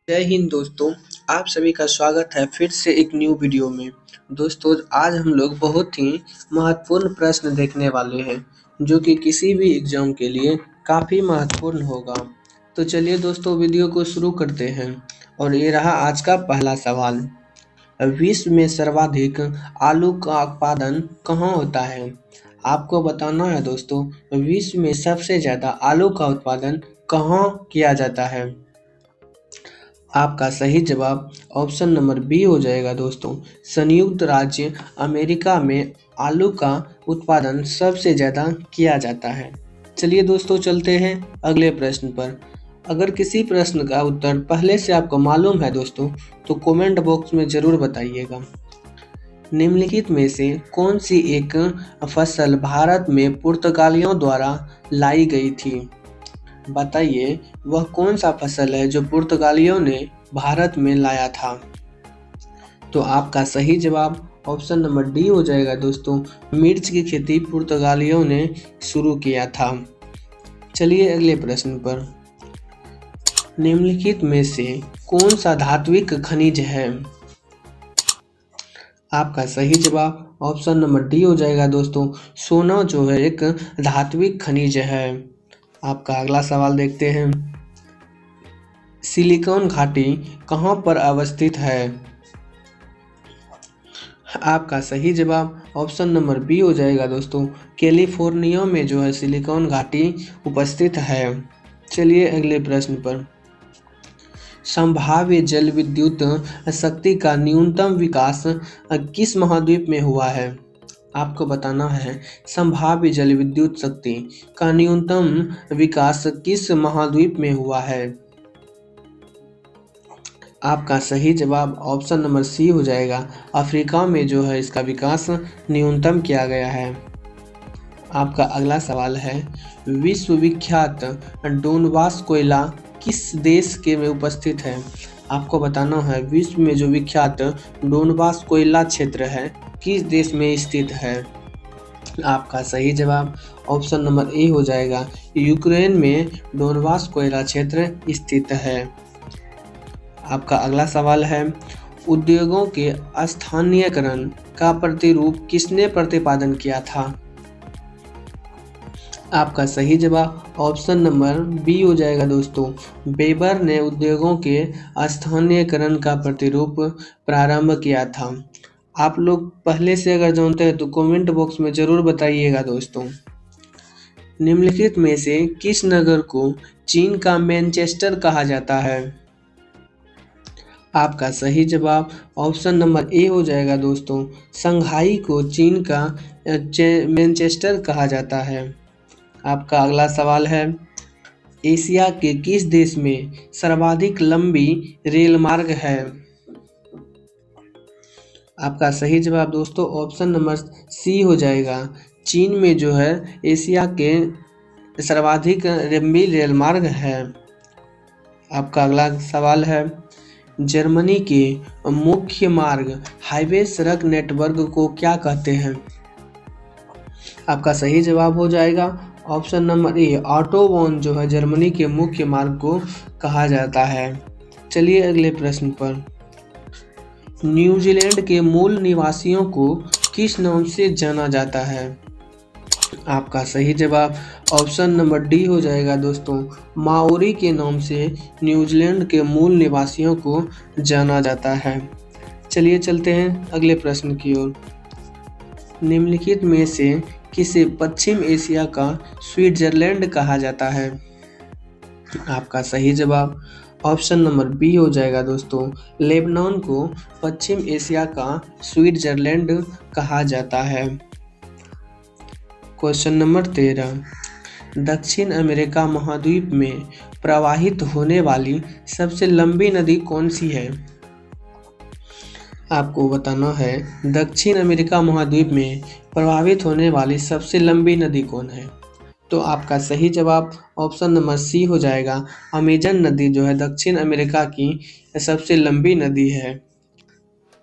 जय हिंद दोस्तों। आप सभी का स्वागत है फिर से एक न्यू वीडियो में। दोस्तों आज हम लोग बहुत ही महत्वपूर्ण प्रश्न देखने वाले हैं जो कि किसी भी एग्जाम के लिए काफ़ी महत्वपूर्ण होगा। तो चलिए दोस्तों वीडियो को शुरू करते हैं और ये रहा आज का पहला सवाल। विश्व में सर्वाधिक आलू का उत्पादन कहाँ होता है? आपको बताना है दोस्तों, विश्व में सबसे ज़्यादा आलू का उत्पादन कहाँ किया जाता है? आपका सही जवाब ऑप्शन नंबर बी हो जाएगा दोस्तों। संयुक्त राज्य अमेरिका में आलू का उत्पादन सबसे ज़्यादा किया जाता है। चलिए दोस्तों चलते हैं अगले प्रश्न पर। अगर किसी प्रश्न का उत्तर पहले से आपको मालूम है दोस्तों तो कमेंट बॉक्स में ज़रूर बताइएगा। निम्नलिखित में से कौन सी एक फसल भारत में पुर्तगालियों द्वारा लाई गई थी? बताइए वह कौन सा फसल है जो पुर्तगालियों ने भारत में लाया था? तो आपका सही जवाब ऑप्शन नंबर डी हो जाएगा दोस्तों। मिर्च की खेती पुर्तगालियों ने शुरू किया था। चलिए अगले प्रश्न पर। निम्नलिखित में से कौन सा धात्विक खनिज है? आपका सही जवाब ऑप्शन नंबर डी हो जाएगा दोस्तों। सोना जो है एक धात्विक खनिज है। आपका अगला सवाल देखते हैं। सिलिकॉन घाटी कहाँ पर अवस्थित है? आपका सही जवाब ऑप्शन नंबर बी हो जाएगा दोस्तों। कैलिफोर्निया में जो है सिलिकॉन घाटी उपस्थित है। चलिए अगले प्रश्न पर। संभाव्य जल विद्युत शक्ति का न्यूनतम विकास किस महाद्वीप में हुआ है? आपको बताना है संभाव्य जल विद्युत शक्ति का न्यूनतम विकास किस महाद्वीप में हुआ है? आपका सही जवाब ऑप्शन नंबर सी हो जाएगा। अफ्रीका में जो है इसका विकास न्यूनतम किया गया है। आपका अगला सवाल है। विश्व विख्यात डोनबास कोयला किस देश के में उपस्थित है? आपको बताना है विश्व में जो विख्यात डोनबास कोयला क्षेत्र है किस देश में स्थित है? आपका सही जवाब ऑप्शन नंबर ए हो जाएगा। यूक्रेन में डोनबास कोयला क्षेत्र स्थित है। आपका अगला सवाल है। उद्योगों के स्थानीयकरण का प्रतिरूप किसने प्रतिपादन किया था? आपका सही जवाब ऑप्शन नंबर बी हो जाएगा दोस्तों। वेबर ने उद्योगों के स्थानीयकरण का प्रतिरूप प्रारंभ किया था। आप लोग पहले से अगर जानते हैं तो कमेंट बॉक्स में ज़रूर बताइएगा दोस्तों। निम्नलिखित में से किस नगर को चीन का मैनचेस्टर कहा जाता है? आपका सही जवाब ऑप्शन नंबर ए हो जाएगा दोस्तों। शंघाई को चीन का मैनचेस्टर कहा जाता है। आपका अगला सवाल है। एशिया के किस देश में सर्वाधिक लंबी रेल मार्ग है? आपका सही जवाब दोस्तों ऑप्शन नंबर सी हो जाएगा। चीन में जो है एशिया के सर्वाधिक लंबी रेल मार्ग है। आपका अगला सवाल है। जर्मनी के मुख्य मार्ग हाईवे सड़क नेटवर्क को क्या कहते हैं? आपका सही जवाब हो जाएगा ऑप्शन नंबर ए। ऑटोबान जो है जर्मनी के मुख्य मार्ग को कहा जाता है। चलिए अगले प्रश्न पर। न्यूजीलैंड के मूल निवासियों को किस नाम से जाना जाता है? आपका सही जवाब ऑप्शन नंबर डी हो जाएगा दोस्तों। माओरी के नाम से न्यूजीलैंड के मूल निवासियों को जाना जाता है। चलिए चलते हैं अगले प्रश्न की ओर। निम्नलिखित में से किसे पश्चिम एशिया का स्विट्जरलैंड कहा जाता है? आपका सही जवाब ऑप्शन नंबर बी हो जाएगा दोस्तों। लेबनान को पश्चिम एशिया का स्विट्जरलैंड कहा जाता है। Question number 13। दक्षिण अमेरिका महाद्वीप में प्रवाहित होने वाली सबसे लंबी नदी कौन सी है? आपको बताना है दक्षिण अमेरिका महाद्वीप में प्रवाहित होने वाली सबसे लंबी नदी कौन है? तो आपका सही जवाब ऑप्शन नंबर सी हो जाएगा। अमेजन नदी जो है दक्षिण अमेरिका की सबसे लंबी नदी है।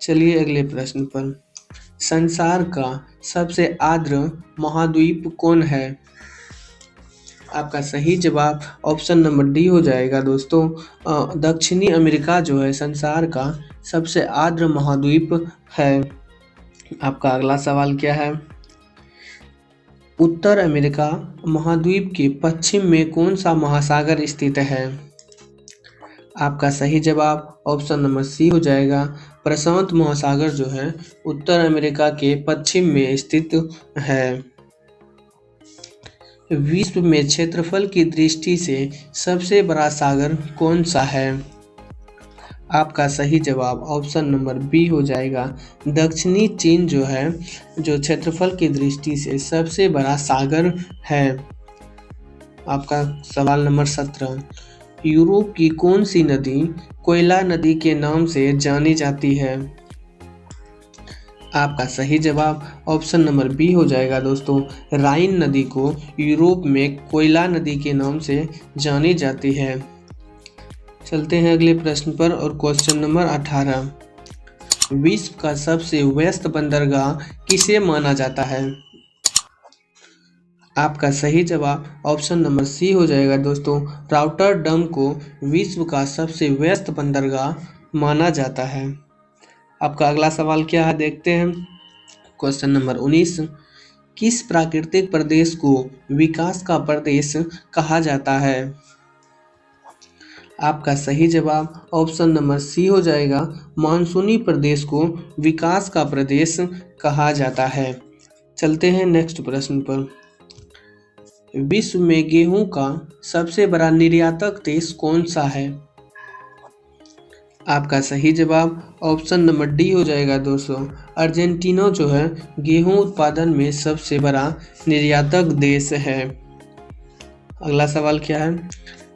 चलिए अगले प्रश्न पर। संसार का सबसे आर्द्र महाद्वीप कौन है? आपका सही जवाब ऑप्शन नंबर डी हो जाएगा दोस्तों। दक्षिणी अमेरिका जो है संसार का सबसे आर्द्र महाद्वीप है। आपका अगला सवाल क्या है? उत्तर अमेरिका महाद्वीप के पश्चिम में कौन सा महासागर स्थित है? आपका सही जवाब ऑप्शन नंबर सी हो जाएगा। प्रशांत महासागर जो है उत्तर अमेरिका के पश्चिम में स्थित है। विश्व में क्षेत्रफल की दृष्टि से सबसे बड़ा सागर कौन सा है? आपका सही जवाब ऑप्शन नंबर बी हो जाएगा। दक्षिणी चीन जो है जो क्षेत्रफल की दृष्टि से सबसे बड़ा सागर है। आपका सवाल नंबर 17, यूरोप की कौन सी नदी कोयला नदी के नाम से जानी जाती है? आपका सही जवाब ऑप्शन नंबर बी हो जाएगा दोस्तों। राइन नदी को यूरोप में कोयला नदी के नाम से जानी जाती है। चलते हैं अगले प्रश्न पर और क्वेश्चन नंबर 18, विश्व का सबसे व्यस्त बंदरगाह किसे माना जाता है? आपका सही जवाब ऑप्शन नंबर सी हो जाएगा दोस्तों। रॉटरडम को विश्व का सबसे व्यस्त बंदरगाह माना जाता है। आपका अगला सवाल क्या है देखते हैं। क्वेश्चन नंबर 19, किस प्राकृतिक प्रदेश को विकास का प्रदेश कहा जाता है? आपका सही जवाब ऑप्शन नंबर सी हो जाएगा। मानसूनी प्रदेश को विकास का प्रदेश कहा जाता है। चलते हैं नेक्स्ट प्रश्न पर। विश्व में गेहूं का सबसे बड़ा निर्यातक देश कौन सा है? आपका सही जवाब ऑप्शन नंबर डी हो जाएगा दोस्तों। अर्जेंटीना जो है गेहूं उत्पादन में सबसे बड़ा निर्यातक देश है। अगला सवाल क्या है?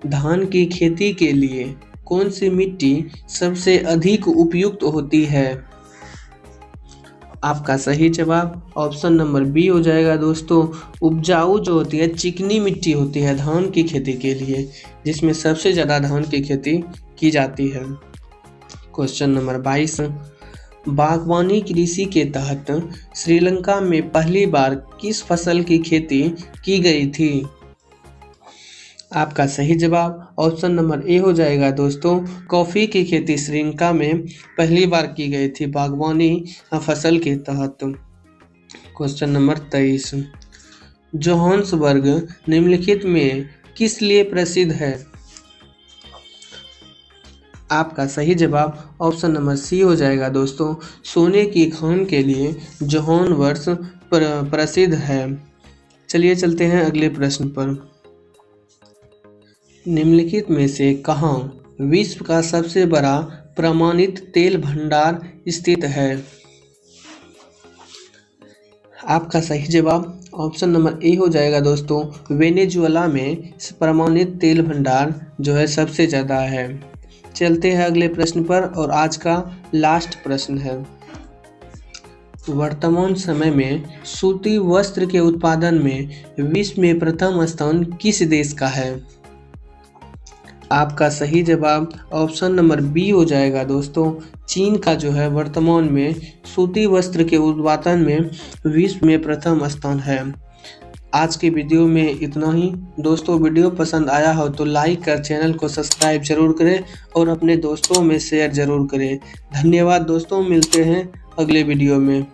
धान की खेती के लिए कौन सी मिट्टी सबसे अधिक उपयुक्त होती है? आपका सही जवाब ऑप्शन नंबर बी हो जाएगा दोस्तों। उपजाऊ जो होती है चिकनी मिट्टी होती है धान की खेती के लिए, जिसमें सबसे ज़्यादा धान की खेती की जाती है। क्वेश्चन नंबर 22, बागवानी कृषि के तहत श्रीलंका में पहली बार किस फसल की खेती की गई थी? आपका सही जवाब ऑप्शन नंबर ए हो जाएगा दोस्तों। कॉफ़ी की खेती श्रीलंका में पहली बार की गई थी बागवानी फसल के तहत। क्वेश्चन नंबर 23, जोहान्सबर्ग निम्नलिखित में किस लिए प्रसिद्ध है? आपका सही जवाब ऑप्शन नंबर सी हो जाएगा दोस्तों। सोने की खान के लिए जोहान्सबर्ग प्रसिद्ध है। चलिए चलते हैं अगले प्रश्न पर। निम्नलिखित में से कहाँ विश्व का सबसे बड़ा प्रमाणित तेल भंडार स्थित है? आपका सही जवाब ऑप्शन नंबर ए हो जाएगा दोस्तों। वेनेजुएला में प्रमाणित तेल भंडार जो है सबसे ज़्यादा है। चलते हैं अगले प्रश्न पर और आज का लास्ट प्रश्न है। वर्तमान समय में सूती वस्त्र के उत्पादन में विश्व में प्रथम स्थान किस देश का है? आपका सही जवाब ऑप्शन नंबर बी हो जाएगा दोस्तों। चीन का जो है वर्तमान में सूती वस्त्र के उत्पादन में विश्व में प्रथम स्थान है। आज के वीडियो में इतना ही दोस्तों। वीडियो पसंद आया हो तो लाइक कर चैनल को सब्सक्राइब जरूर करें और अपने दोस्तों में शेयर जरूर करें। धन्यवाद दोस्तों, मिलते हैं अगले वीडियो में।